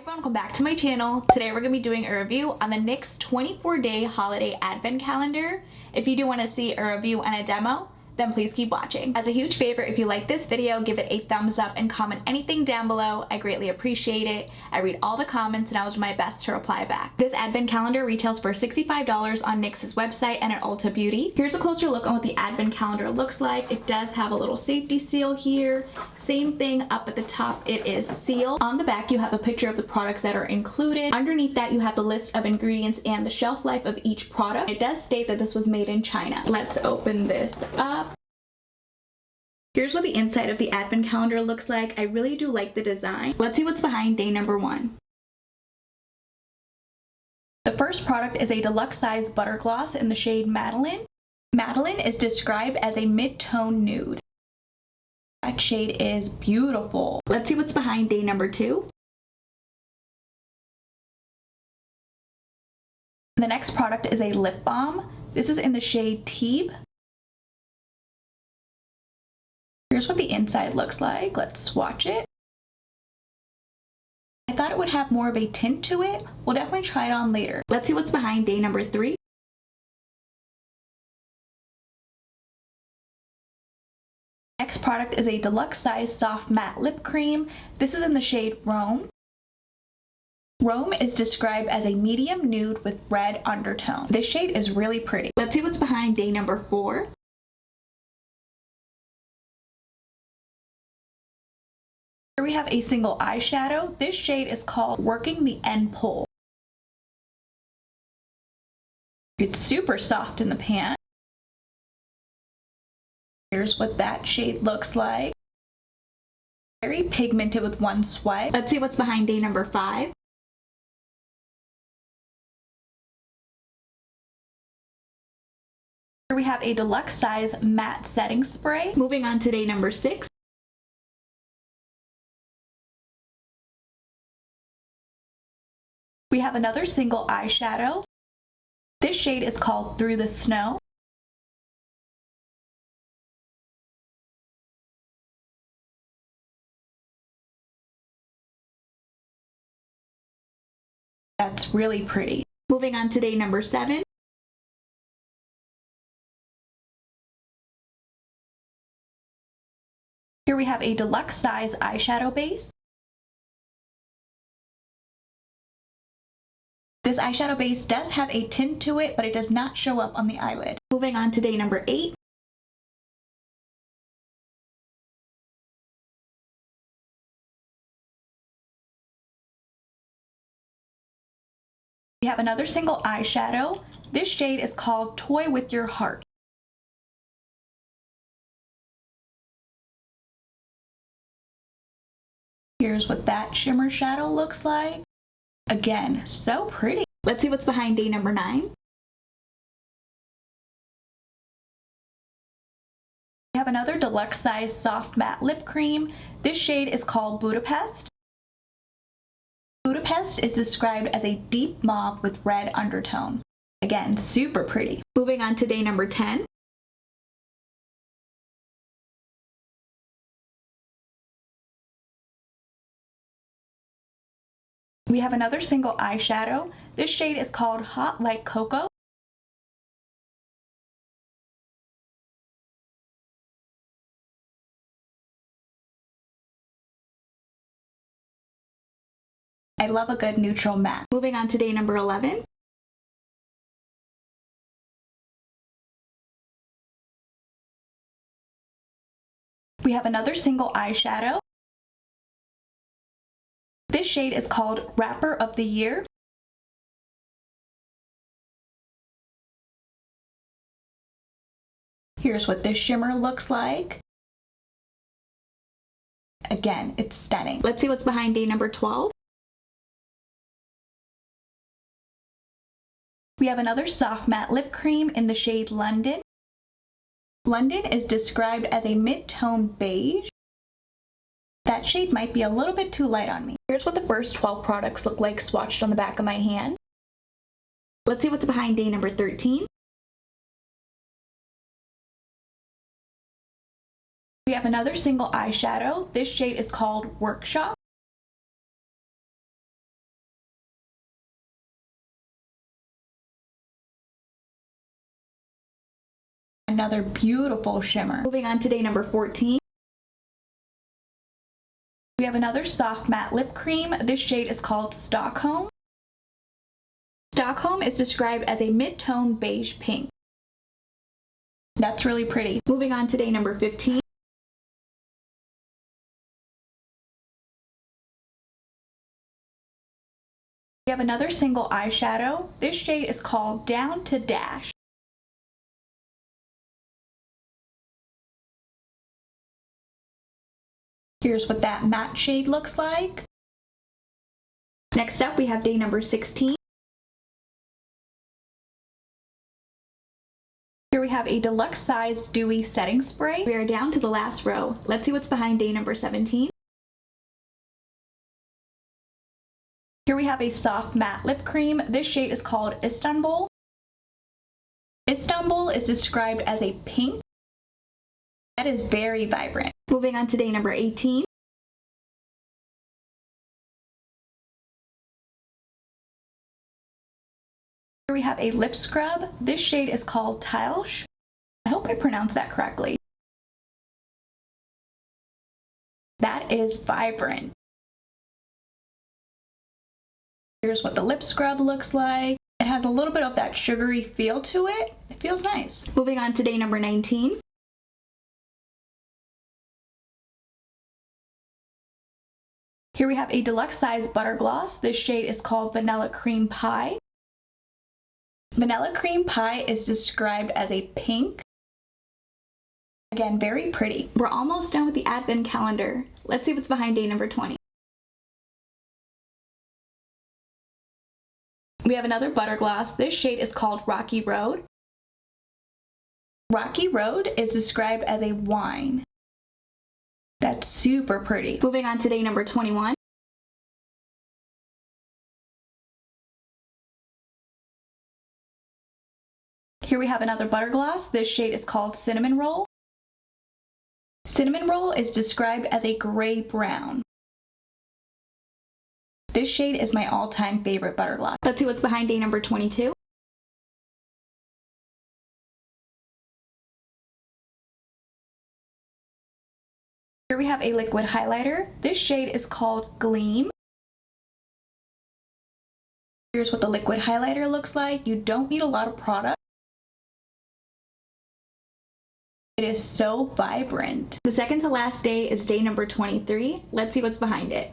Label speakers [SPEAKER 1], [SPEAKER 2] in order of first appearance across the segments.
[SPEAKER 1] everyone, welcome back to my channel. Today we're going to be doing a review on the NYX 24-day holiday advent calendar. If you do want to see a review and a demo, then please keep watching. As a huge favor, if you like this video, give it a thumbs up and comment anything down below. I greatly appreciate it. I read all the comments and I'll do my best to reply back. This advent calendar retails for $65 on NYX's website and at Ulta Beauty. Here's a closer look on what the advent calendar looks like. It does have a little safety seal here. Same thing up at the top, it is sealed. On the back, you have a picture of the products that are included. Underneath that, you have the list of ingredients and the shelf life of each product. It does state that this was made in China. Let's open this up. Here's what the inside of the advent calendar looks like. I really do like the design. Let's see what's behind day number 1. The first product is a deluxe size butter gloss in the shade Madeline. Madeline is described as a mid-tone nude. That shade is beautiful. Let's see what's behind day number 2. The next product is a lip balm. This is in the shade Teeb. Here's what the inside looks like. Let's swatch it. I thought it would have more of a tint to it. We'll definitely try it on later. Let's see what's behind day number 3. Next product is a deluxe size soft matte lip cream. This is in the shade Rome. Rome is described as a medium nude with red undertone. This shade is really pretty. Let's see what's behind day number 4. Here we have a single eyeshadow. This shade is called Working the End Pole. It's super soft in the pan. Here's what that shade looks like. Very pigmented with one swipe. Let's see what's behind day number 5. Here we have a deluxe size matte setting spray. Moving on to day number 6. We have another single eyeshadow. This shade is called Through the Snow. That's really pretty. Moving on to day number 7. Here we have a deluxe size eyeshadow base. This eyeshadow base does have a tint to it, but it does not show up on the eyelid. Moving on to day number 8. We have another single eyeshadow. This shade is called Toy with Your Heart. Here's what that shimmer shadow looks like. Again, so pretty. Let's see what's behind day number 9. We have another deluxe size soft matte lip cream. This shade is called Budapest. Budapest is described as a deep mauve with red undertone. Again, super pretty. Moving on to day number 10. We have another single eyeshadow. This shade is called Hot Like Cocoa. I love a good neutral matte. Moving on to day number 11. We have another single eyeshadow. This shade is called Wrapper of the Year. Here's what this shimmer looks like. Again, it's stunning. Let's see what's behind day number 12. We have another soft matte lip cream in the shade London. London is described as a mid-tone beige. That shade might be a little bit too light on me. Here's what the first 12 products look like swatched on the back of my hand. Let's see what's behind day number 13. We have another single eyeshadow. This shade is called Workshop. Another beautiful shimmer. Moving on to day number 14. We have another soft matte lip cream. This shade is called Stockholm. Stockholm is described as a mid-tone beige pink. That's really pretty. Moving on to day number 15. We have another single eyeshadow. This shade is called Down to Dash. Here's what that matte shade looks like. Next up, we have day number 16. Here we have a deluxe size dewy setting spray. We are down to the last row. Let's see what's behind day number 17. Here we have a soft matte lip cream. This shade is called Istanbul. Istanbul is described as a pink. That is very vibrant. Moving on to day number 18. Here we have a lip scrub. This shade is called Deluxe. I hope I pronounced that correctly. That is vibrant. Here's what the lip scrub looks like. It has a little bit of that sugary feel to it. It feels nice. Moving on to day number 19. Here we have a deluxe size butter gloss. This shade is called Vanilla Cream Pie. Vanilla Cream Pie is described as a pink. Again, very pretty. We're almost done with the advent calendar. Let's see what's behind day number 20. We have another butter gloss. This shade is called Rocky Road. Rocky Road is described as a wine. That's super pretty. Moving on to day number 21. Here we have another butter gloss. This shade is called Cinnamon Roll. Cinnamon Roll is described as a gray brown. This shade is my all-time favorite butter gloss. Let's see what's behind day number 22. Here we have a liquid highlighter. This shade is called Gleam. Here's what the liquid highlighter looks like. You don't need a lot of product. It is so vibrant. The second to last day is day number 23. Let's see what's behind it.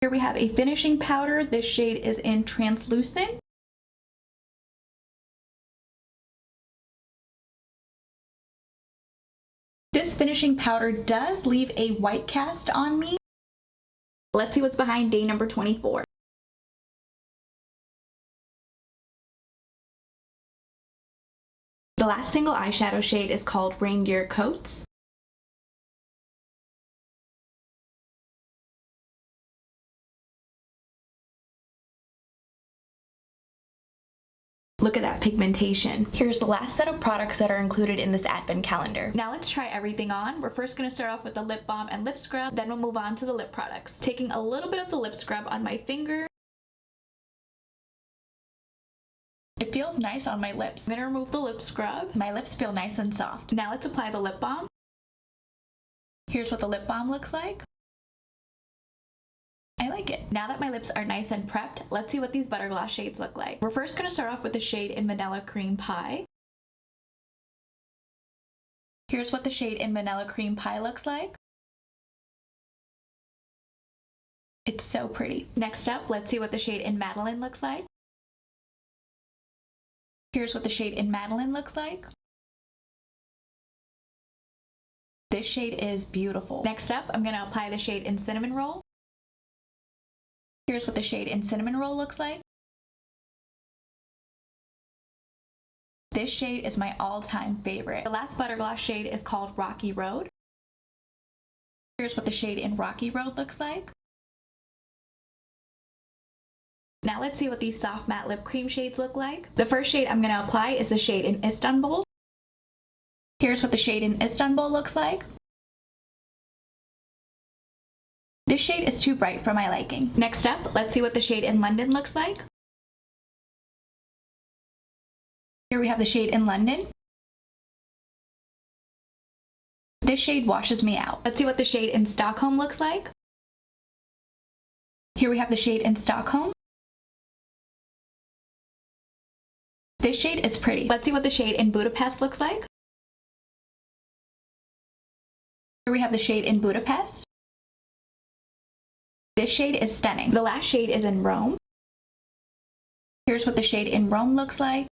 [SPEAKER 1] Here we have a finishing powder. This shade is in Translucent. This finishing powder does leave a white cast on me. Let's see what's behind day number 24. The last single eyeshadow shade is called Reindeer Coats. Look at that pigmentation. Here's the last set of products that are included in this advent calendar. Now let's try everything on. We're first going to start off with the lip balm and lip scrub, then we'll move on to the lip products. Taking a little bit of the lip scrub on my finger. It feels nice on my lips. I'm going to remove the lip scrub. My lips feel nice and soft. Now let's apply the lip balm. Here's what the lip balm looks like. I like it. Now that my lips are nice and prepped, let's see what these butter gloss shades look like. We're first going to start off with the shade in Vanilla Cream Pie. Here's what the shade in Vanilla Cream Pie looks like. It's so pretty. Next up, let's see what the shade in Madeline looks like. Here's what the shade in Madeline looks like. This shade is beautiful. Next up, I'm going to apply the shade in Cinnamon Roll. Here's what the shade in Cinnamon Roll looks like. This shade is my all-time favorite. The last butter gloss shade is called Rocky Road. Here's what the shade in Rocky Road looks like. Now let's see what these soft matte lip cream shades look like. The first shade I'm going to apply is the shade in Istanbul. Here's what the shade in Istanbul looks like. This shade is too bright for my liking. Next up, let's see what the shade in London looks like. Here we have the shade in London. This shade washes me out. Let's see what the shade in Stockholm looks like. Here we have the shade in Stockholm. This shade is pretty. Let's see what the shade in Budapest looks like. Here we have the shade in Budapest. This shade is stunning. The last shade is in Rome. Here's what the shade in Rome looks like.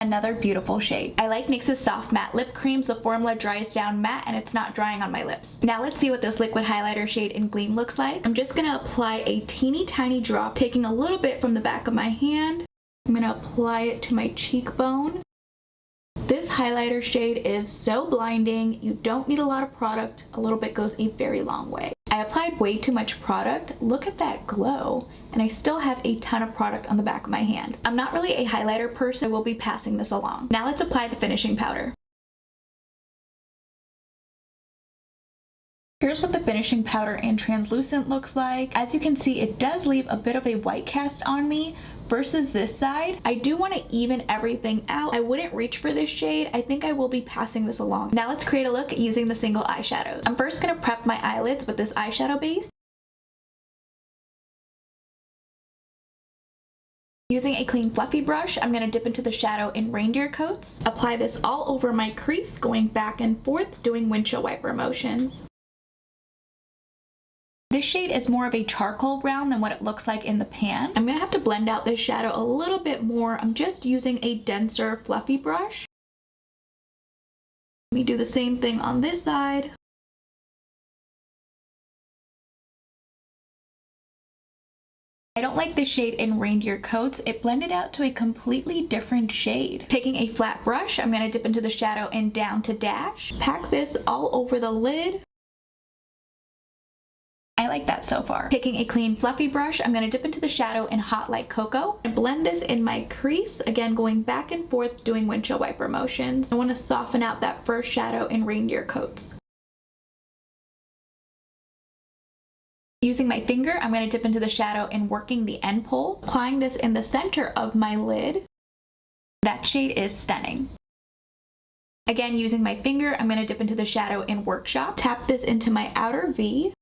[SPEAKER 1] Another beautiful shade. I like NYX's soft matte lip creams. The formula dries down matte and it's not drying on my lips. Now let's see what this liquid highlighter shade in Gleam looks like. I'm just gonna apply a teeny tiny drop, taking a little bit from the back of my hand. I'm gonna apply it to my cheekbone. This highlighter shade is so blinding. You don't need a lot of product. A little bit goes a very long way. I applied way too much product. Look at that glow. And I still have a ton of product on the back of my hand. I'm not really a highlighter person. I will be passing this along. Now let's apply the finishing powder. Here's what the finishing powder in translucent looks like. As you can see, it does leave a bit of a white cast on me versus this side. I do want to even everything out. I wouldn't reach for this shade. I think I will be passing this along. Now let's create a look using the single eyeshadows. I'm first going to prep my eyelids with this eyeshadow base. Using a clean fluffy brush, I'm going to dip into the shadow in reindeer coats. Apply this all over my crease, going back and forth, doing windshield wiper motions. This shade is more of a charcoal brown than what it looks like in the pan. I'm gonna have to blend out this shadow a little bit more. I'm just using a denser, fluffy brush. Let me do the same thing on this side. I don't like this shade in reindeer coats. It blended out to a completely different shade. Taking a flat brush, I'm gonna dip into the shadow and down to dash. Pack this all over the lid. I like that so far. Taking a clean fluffy brush, I'm going to dip into the shadow in Hot Like Cocoa and blend this in my crease, again going back and forth doing windshield wiper motions. I want to soften out that first shadow in reindeer coats. Using my finger, I'm going to dip into the shadow and working the end pole, applying this in the center of my lid. That shade is stunning. Again, using my finger, I'm going to dip into the shadow in Workshop, tap this into my outer V.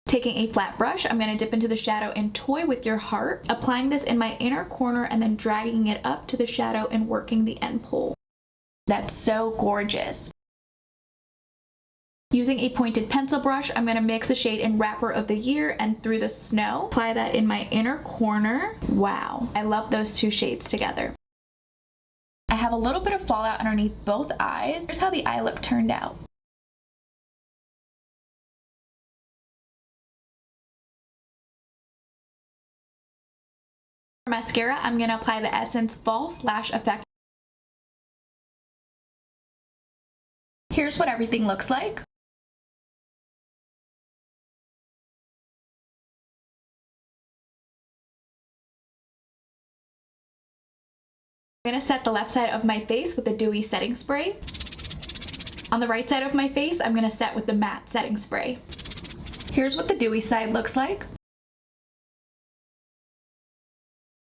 [SPEAKER 1] Taking a flat brush, I'm going to dip into the shadow in Toy With Your Heart, applying this in my inner corner and then dragging it up to the shadow and working the end pole. That's so gorgeous. Using a pointed pencil brush, I'm going to mix the shade in Rapper of the Year and Through the Snow. Apply that in my inner corner. Wow, I love those two shades together. I have a little bit of fallout underneath both eyes. Here's how the eye look turned out. For mascara, I'm going to apply the Essence False Lash Effect. Here's what everything looks like. I'm going to set the left side of my face with the dewy setting spray. On the right side of my face, I'm going to set with the matte setting spray. Here's what the dewy side looks like.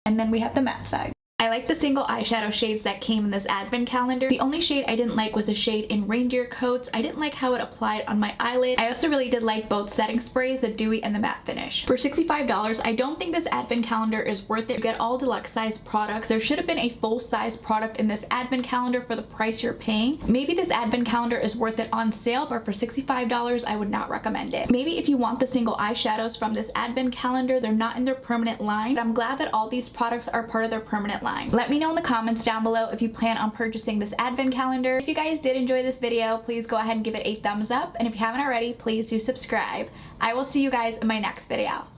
[SPEAKER 1] And then we have the matte side. I like the single eyeshadow shades that came in this advent calendar. The only shade I didn't like was the shade in Reindeer Coats. I didn't like how it applied on my eyelid. I also really did like both setting sprays, the dewy and the matte finish. For $65, I don't think this advent calendar is worth it. You get all deluxe size products. There should have been a full size product in this advent calendar for the price you're paying. Maybe this advent calendar is worth it on sale, but for $65, I would not recommend it. Maybe if you want the single eyeshadows from this advent calendar, they're not in their permanent line. But I'm glad that all these products are part of their permanent line. Let me know in the comments down below if you plan on purchasing this advent calendar. If you guys did enjoy this video, please go ahead and give it a thumbs up. And if you haven't already, please do subscribe. I will see you guys in my next video.